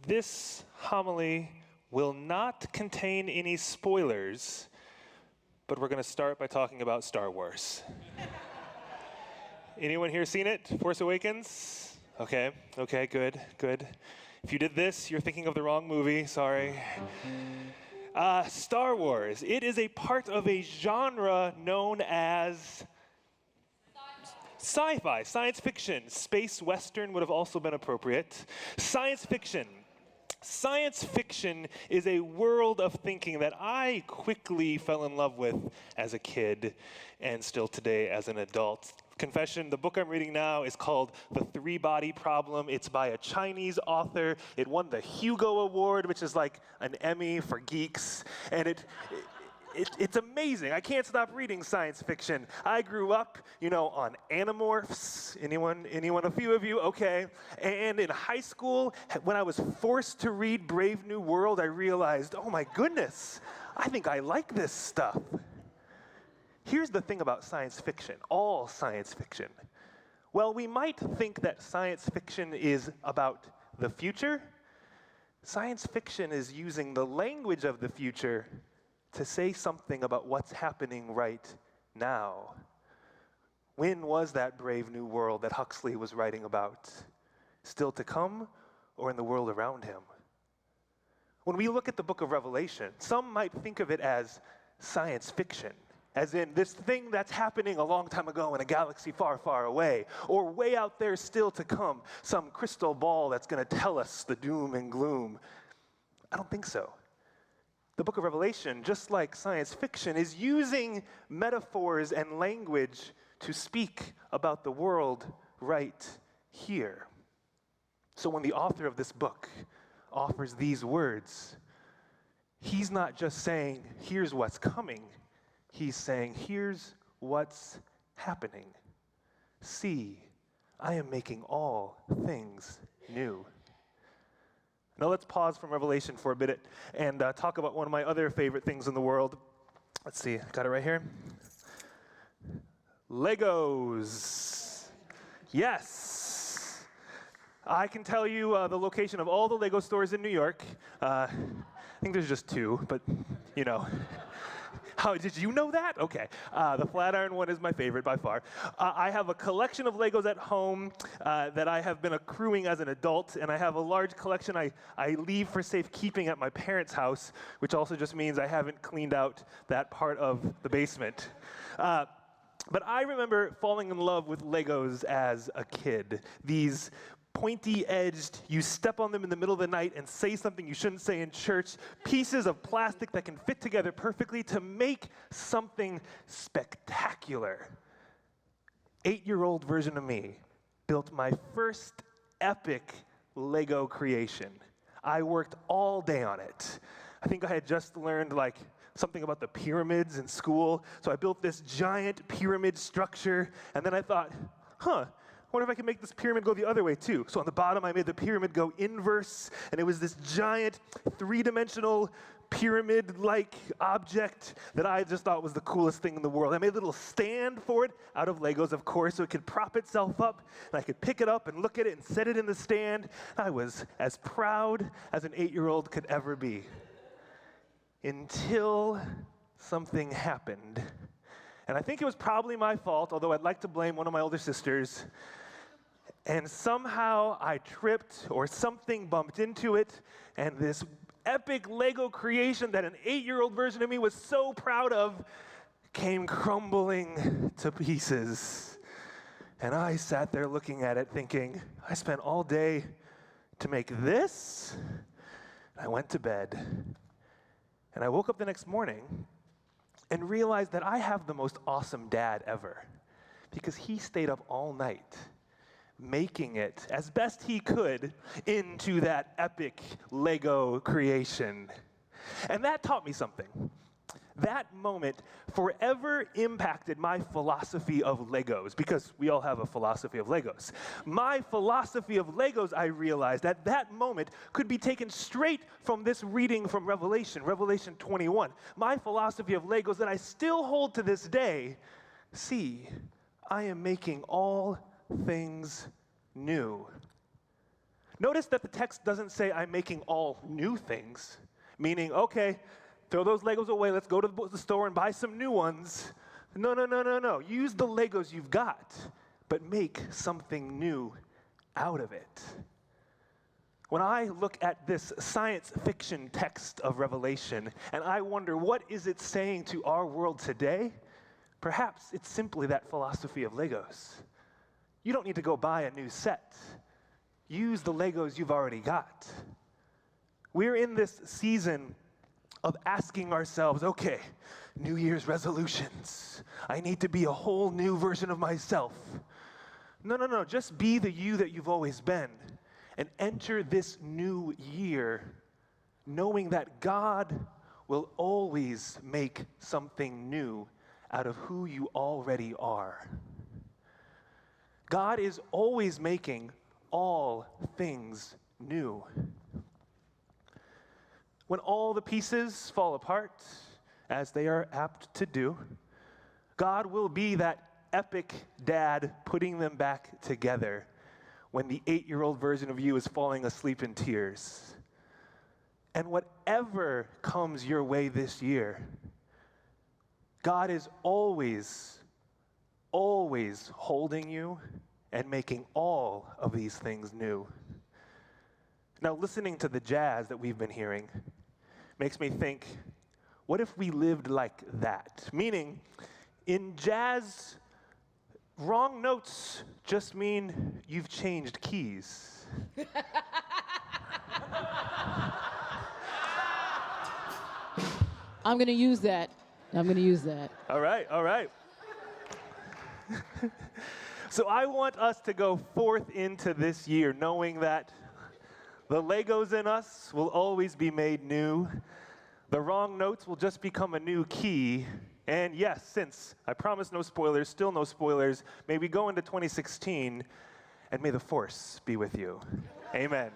This homily will not contain any spoilers, but we're going to start by talking about Star Wars. Anyone here seen it? Force Awakens? Okay, good. If you did this, you're thinking of the wrong movie, sorry. Star Wars. It is a part of a genre known as sci-fi, science fiction. Space western would have also been appropriate. Science fiction. Science fiction is a world of thinking that I quickly fell in love with as a kid and still today as an adult. Confession, the book I'm reading now is called The Three-Body Problem. It's by a Chinese author. It won the Hugo Award, which is like an Emmy for geeks. And it's amazing. I can't stop reading science fiction. I grew up, on Animorphs. Anyone? A few of you? Okay. And in high school, when I was forced to read Brave New World, I realized, oh my goodness, I think I like this stuff. Here's the thing about science fiction, all science fiction. Well, we might think that science fiction is about the future. Science fiction is using the language of the future to say something about what's happening right now. When was that brave new world that Huxley was writing about? Still to come, or in the world around him? When we look at the book of Revelation, some might think of it as science fiction, as in this thing that's happening a long time ago in a galaxy far, far away, or way out there still to come, some crystal ball that's going to tell us the doom and gloom. I don't think so. The book of Revelation, just like science fiction, is using metaphors and language to speak about the world right here. So when the author of this book offers these words, he's not just saying, here's what's coming. He's saying, here's what's happening. See, I am making all things new. Now let's pause from Revelation for a minute and talk about one of my other favorite things in the world. Let's see, got it right here. Legos. Yes. I can tell you the location of all the Lego stores in New York. I think there's just two, but How, did you know that? Okay. The Flatiron one is my favorite by far. I have a collection of Legos at home that I have been accruing as an adult, and I have a large collection I leave for safekeeping at my parents' house, which also just means I haven't cleaned out that part of the basement. But I remember falling in love with Legos as a kid. These pointy-edged, you step on them in the middle of the night and say something you shouldn't say in church, pieces of plastic that can fit together perfectly to make something spectacular. 8-year-old version of me built my first epic Lego creation. I worked all day on it. I think I had just learned something about the pyramids in school, so I built this giant pyramid structure, and then I thought, I wonder if I can make this pyramid go the other way too. So on the bottom, I made the pyramid go inverse, and it was this giant three-dimensional pyramid-like object that I just thought was the coolest thing in the world. I made a little stand for it out of Legos, of course, so it could prop itself up, and I could pick it up and look at it and set it in the stand. I was as proud as an 8-year-old could ever be. Until something happened. And I think it was probably my fault, although I'd like to blame one of my older sisters. And somehow I tripped or something bumped into it, and this epic Lego creation that an 8-year-old version of me was so proud of came crumbling to pieces. And I sat there looking at it thinking, I spent all day to make this. I went to bed. And I woke up the next morning and realized that I have the most awesome dad ever, because he stayed up all night making it as best he could into that epic Lego creation. And that taught me something. That moment forever impacted my philosophy of Legos, because we all have a philosophy of Legos. My philosophy of Legos, I realized at that moment, could be taken straight from this reading from Revelation 21. My philosophy of Legos that I still hold to this day, see, I am making all things new. Notice that the text doesn't say I'm making all new things, meaning, okay, throw those Legos away, let's go to the store and buy some new ones. No, no, no, no, no. Use the Legos you've got, but make something new out of it. When I look at this science fiction text of Revelation, and I wonder, what is it saying to our world today? Perhaps it's simply that philosophy of Legos. You don't need to go buy a new set. Use the Legos you've already got. We're in this season of asking ourselves, okay, New Year's resolutions. I need to be a whole new version of myself. No, no, no, just be the you that you've always been and enter this new year knowing that God will always make something new out of who you already are. God is always making all things new. When all the pieces fall apart, as they are apt to do, God will be that epic dad putting them back together when the 8-year-old version of you is falling asleep in tears. And whatever comes your way this year, God is always, always holding you and making all of these things new. Now, listening to the jazz that we've been hearing makes me think, what if we lived like that? Meaning, in jazz, wrong notes just mean you've changed keys. I'm going to use that. All right, all right. So I want us to go forth into this year knowing that the Legos in us will always be made new. The wrong notes will just become a new key. And yes, since I promise no spoilers, still no spoilers, may we go into 2016, and may the force be with you. Amen.